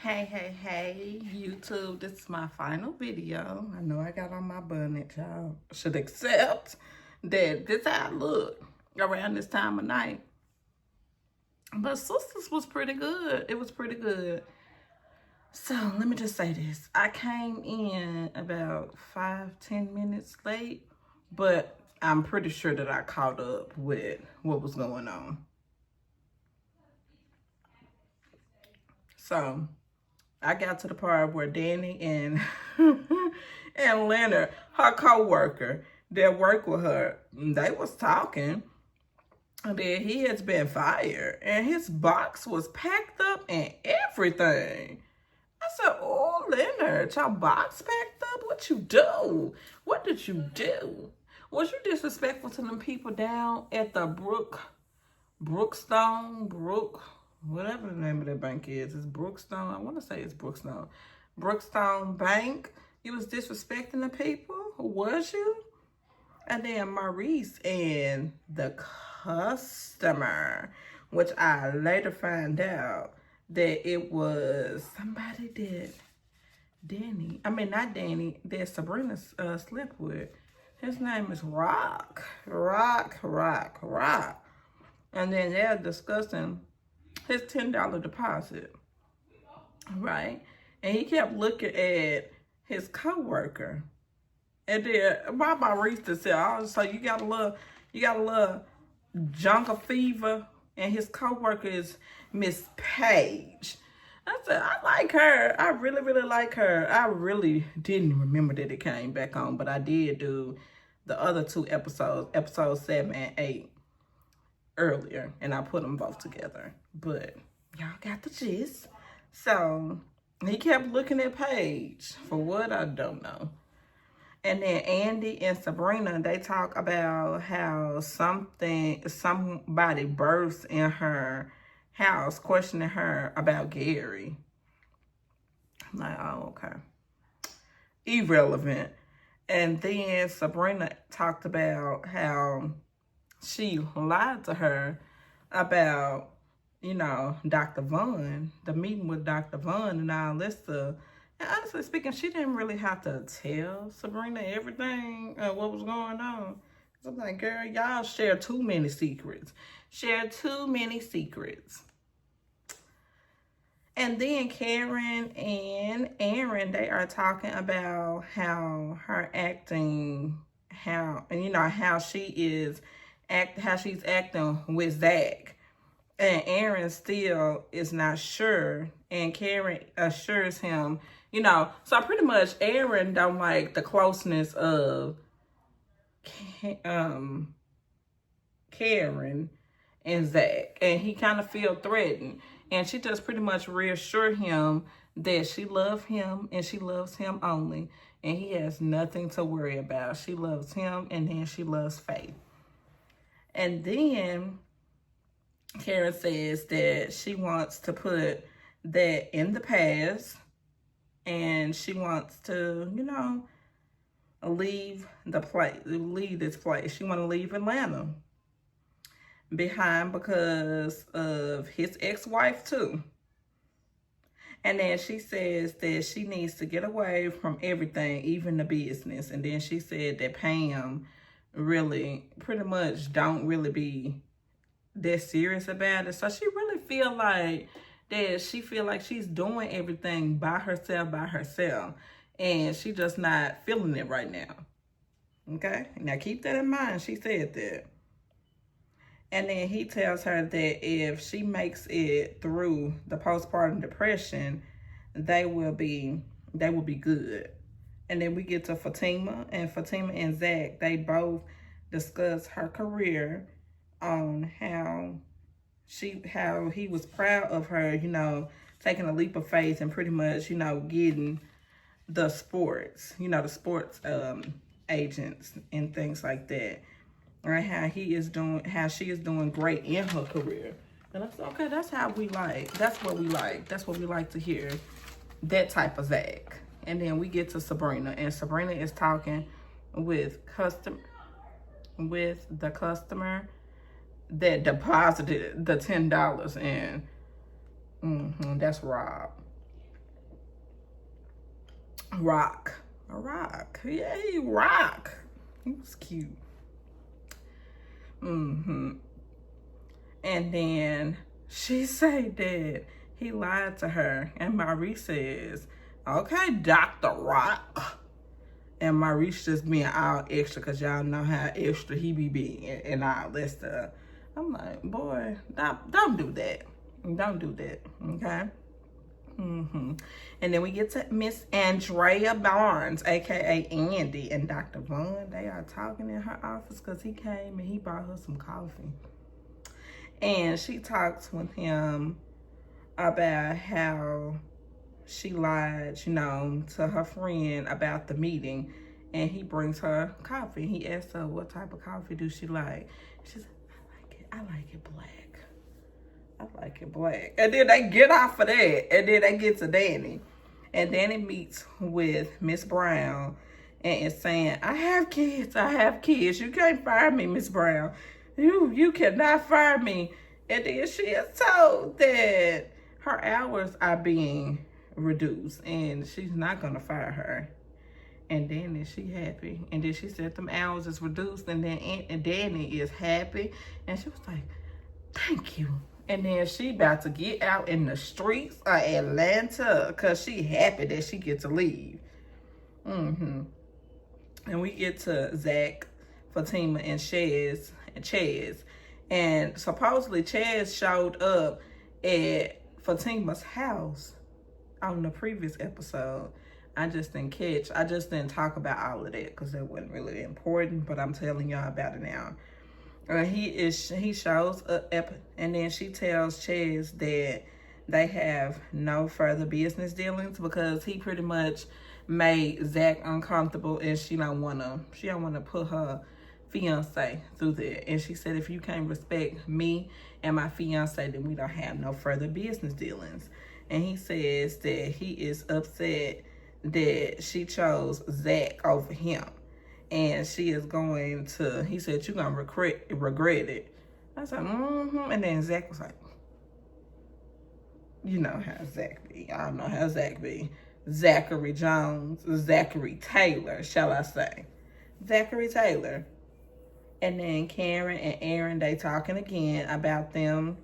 Hey, YouTube, this is my final video. I know I got on my bonnet, y'all should accept that this how I look around this time of night. But Sisters was pretty good. It was pretty good. So let me just say this. I came in about 5-10 minutes late, but I'm pretty sure that I caught up with what was going on. So I got to the part where Danny and and Leonard, her co-worker that worked with her, they was talking. And then he has been fired and his box was packed up and everything. I said, oh, Leonard, your box packed up? What you do? What did you do? Was you disrespectful to them people down at the Brookstone, whatever the name of that bank is. It's Brookstone. I want to say it's Brookstone. Brookstone Bank. You was disrespecting the people? Was you? And then Maurice and the customer, which I later find out that it was somebody not Danny, that Sabrina slept with. His name is Rock. And then they're discussing his $10 deposit, right? And he kept looking at his co-worker. And then my barista said, oh, so you got a little jungle fever, and his co-worker is Miss Page. I said, I like her. I really, really like her. I really didn't remember that it came back on, but I did do the other two episodes, episodes 7 and 8, earlier, and I put them both together. But y'all got the gist. So he kept looking at Paige for what, I don't know. And then Andy and Sabrina, they talk about how somebody burst in her house questioning her about Gary. I'm like, oh, okay. Irrelevant. And then Sabrina talked about how she lied to her about, Dr. Vaughn, the meeting with Dr. Vaughn and all this stuff. And honestly speaking, she didn't really have to tell Sabrina everything, what was going on. So I'm like, girl, y'all share too many secrets. And then Karen and Aaron, they are talking about how her acting, how she's acting with Zach. And Aaron still is not sure. And Karen assures him, so pretty much Aaron don't like the closeness of Karen and Zach. And he kind of feel threatened. And she just pretty much reassure him that she loves him and she loves him only. And he has nothing to worry about. She loves him, and then she loves Faith. And then Karen says that she wants to put that in the past, and she wants to, leave this place. She want to leave Atlanta behind because of his ex-wife too. And then she says that she needs to get away from everything, even the business. And then she said that Pam really pretty much don't really be that serious about it. So she really feel like she's doing everything by herself. And she just not feeling it right now. Okay? Now keep that in mind. She said that. And then he tells her that if she makes it through the postpartum depression, they will be good. And then we get to Fatima and Zach. They both discuss her career, on how he was proud of her, taking a leap of faith and pretty much, getting the sports, the sports agents and things like that. Right, how she is doing great in her career. And that's okay, that's what we like. That's what we like to hear. That type of Zach. And then we get to Sabrina, and Sabrina is talking with the customer that deposited the $10 in. That's Rob. Rock. A rock. Yeah, he rock. He was cute. And then she said that he lied to her. And Maurice says, okay, Dr. Rock. And Maurice just being all extra because y'all know how extra he be being and all that stuff. I'm like, boy, don't do that. Don't do that, okay? And then we get to Miss Andrea Barnes, aka Andy, and Dr. Vaughn. They are talking in her office because he came and he brought her some coffee. And she talks with him about how she lied, you know, to her friend about the meeting. And he brings her coffee. He asks her what type of coffee do she like. She said, I like it black. I like it black. And then they get off of that. And then they get to Danny. And Danny meets with Miss Brown and is saying, I have kids. I have kids. You can't fire me, Miss Brown. You cannot fire me. And then she is told that her hours are being reduced and she's not going to fire her. And then she happy. And then she said them hours is reduced. And then Danny is happy. And she was like, thank you. And then she about to get out in the streets of Atlanta because she happy that she get to leave. And we get to Zach, Fatima, and Chaz. And supposedly Chaz showed up at Fatima's house on the previous episode. I just didn't talk about all of that because it wasn't really important, but I'm telling y'all about it now. He shows up and then she tells Chaz that they have no further business dealings because he pretty much made Zach uncomfortable and she don't wanna put her fiance through that. And she said, if you can't respect me and my fiance, then we don't have no further business dealings. And he says that he is upset that she chose Zach over him. And she is going to, he said, you're going to regret it. I said, And then Zach was like, you know how Zach be. I don't know how Zach be. Zachary Jones, Zachary Taylor, shall I say. Zachary Taylor. And then Karen and Aaron, they talking again about them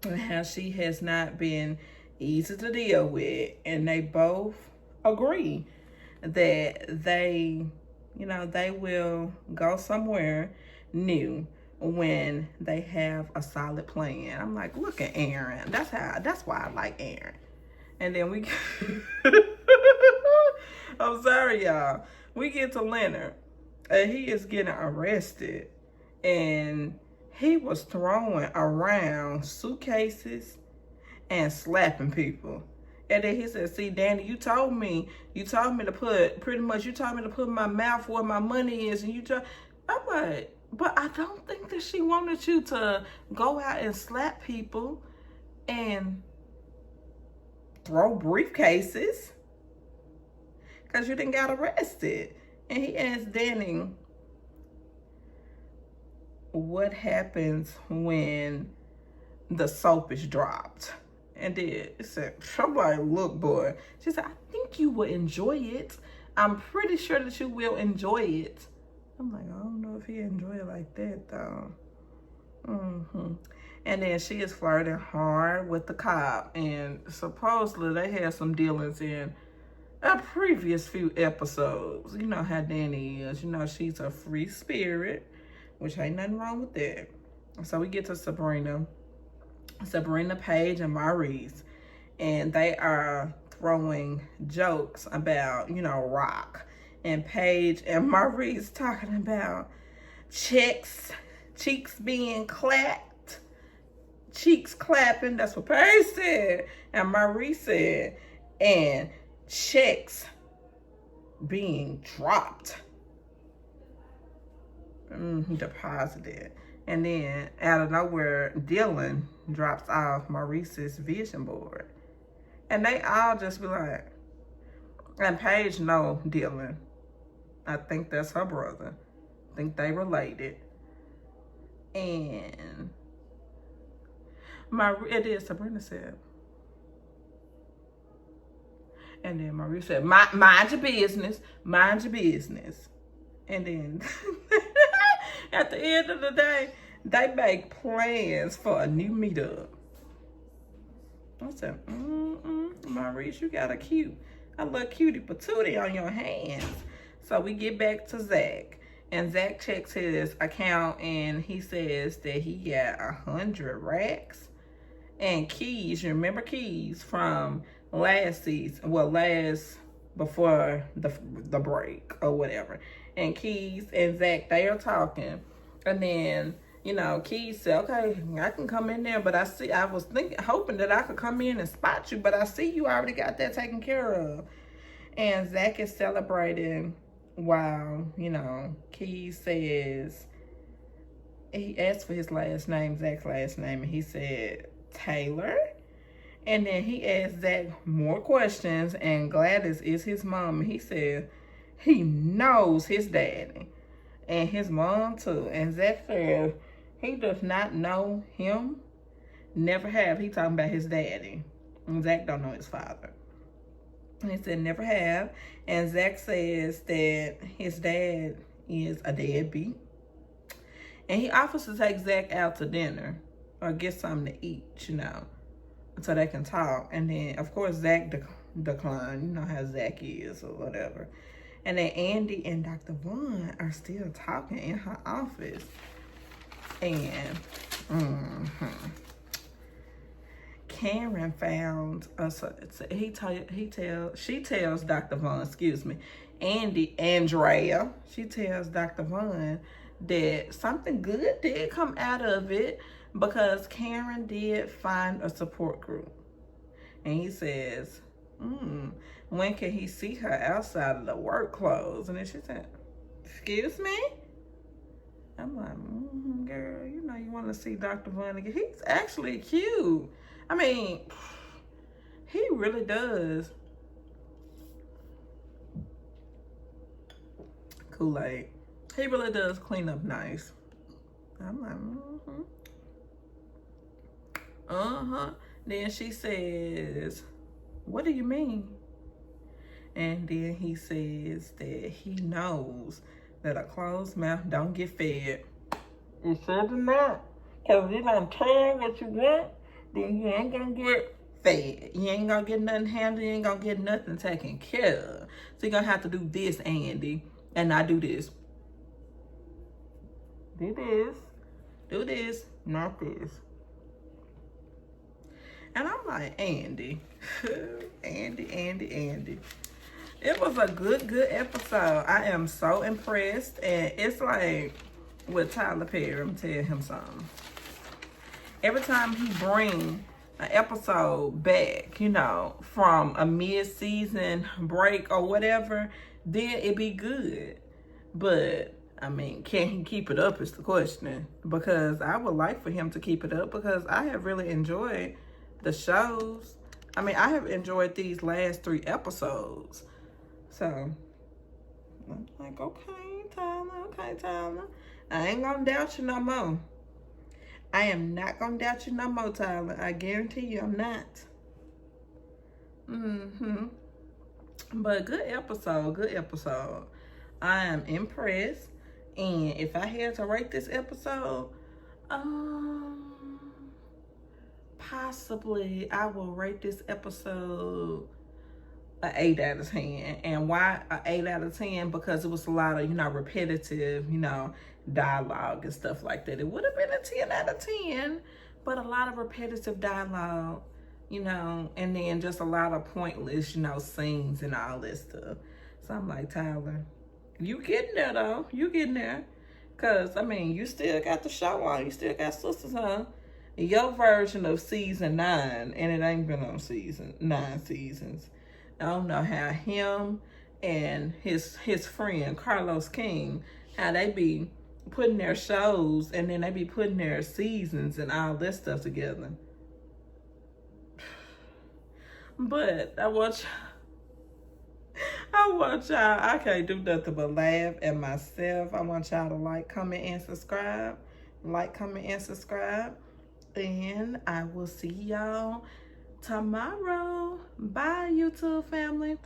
and how she has not been easy to deal with. And they both agree that they will go somewhere new when they have a solid plan. I'm like, look at Aaron. That's why I like Aaron. And then we I'm sorry, y'all. We get to Leonard. And he is getting arrested. And he was throwing around suitcases and slapping people. And then he said, see, Danny, you told me to put my mouth where my money is. And I'm like, but I don't think that she wanted you to go out and slap people and throw briefcases because you didn't get arrested. And he asked Danny, what happens when the soap is dropped? And then it said, I'm like, look, boy. She said, I think you will enjoy it. I'm pretty sure that you will enjoy it. I'm like, I don't know if he enjoy it like that, though. And then she is flirting hard with the cop. And supposedly they had some dealings in a previous few episodes. You know how Danny is. You know, she's a free spirit, which ain't nothing wrong with that. So we get to Sabrina, Paige, and Maurice. And they are throwing jokes about, Rock. And Paige and Maurice talking about cheeks being clapped. Cheeks clapping. That's what Paige said. And Maurice said, and checks being dropped. Deposited. And then out of nowhere, Dylan drops off Maurice's vision board. And they all just be like, and Paige know Dylan. I think that's her brother. I think they related. And it is, Sabrina said. And then Marie said, mind your business, mind your business. And then at the end of the day, they make plans for a new meetup. I said, Maurice, you got a little cutie patootie on your hands. So we get back to Zach. And Zach checks his account and he says that he got 100 racks. And Keys, you remember Keys from last season, well, before the break or whatever. And Keys and Zach, they are talking. And then, you know, Keys said, okay, I can come in there, but I was hoping that I could come in and spot you, but I see you already got that taken care of. And Zach is celebrating while, you know, Keys says, he asked for his last name, Zach's last name, and he said, Taylor. And then he asked Zach more questions, and Gladys is his mom. And he said he knows his daddy and his mom too. And Zach said he does not know him, never have. He talking about his daddy. And Zach don't know his father. And he said never have. And Zach says that his dad is a deadbeat. And he offers to take Zach out to dinner or get something to eat, you know, so they can talk. And then, of course, Zach declined. You know how Zach is or whatever. And then Andy and Dr. Vaughn are still talking in her office. And Karen found she tells Dr. Vaughn, Andrea, she tells Dr. Vaughn that something good did come out of it, because Karen did find a support group. And he says, when can he see her outside of the work clothes? And then she said, excuse me? I'm like, girl, you know you want to see Dr. Vaughn again. He's actually cute. I mean, he really does. Kool-Aid. He really does clean up nice. I'm like, Then she says, what do you mean? And then he says that he knows that a closed mouth don't get fed. It sure do not. Because if you don't tell what you want, then you ain't gonna get fed. You ain't gonna get nothing handled. You ain't gonna get nothing taken care of. So you're gonna have to do this, Andy, and not do this. Do this. Do this, not this. And I'm like, Andy. Andy. It was a good episode. I am so impressed. And it's like with Tyler Perry, I'm telling him something. Every time he bring an episode back, you know, from a mid-season break or whatever, then it be good. But I mean, can he keep it up is the question. Because I would like for him to keep it up, because I have really enjoyed the shows. I mean, I have enjoyed these last 3 episodes. So, I'm like, okay, Tyler. I ain't gonna doubt you no more. I am not gonna doubt you no more, Tyler. I guarantee you I'm not. But good episode. I am impressed. And if I had to rate this episode, possibly I will rate this episode an 8 out of 10. And why an 8 out of 10? Because it was a lot of, you know, repetitive, you know, dialogue and stuff like that. It would have been a 10 out of 10, but a lot of repetitive dialogue, you know, and then just a lot of pointless, you know, scenes and all this stuff. So I'm like, Tyler, you getting there though. You getting there. Because, I mean, you still got the show on. You still got Sisters on. Your version of season 9, and it ain't been on 9 seasons. I don't know how him and his friend, Carlos King, how they be putting their shows and then they be putting their seasons and all this stuff together. But I want y'all, I can't do nothing but laugh at myself. I want y'all to like, comment, and subscribe. And I will see y'all tomorrow. Bye, you. YouTube family.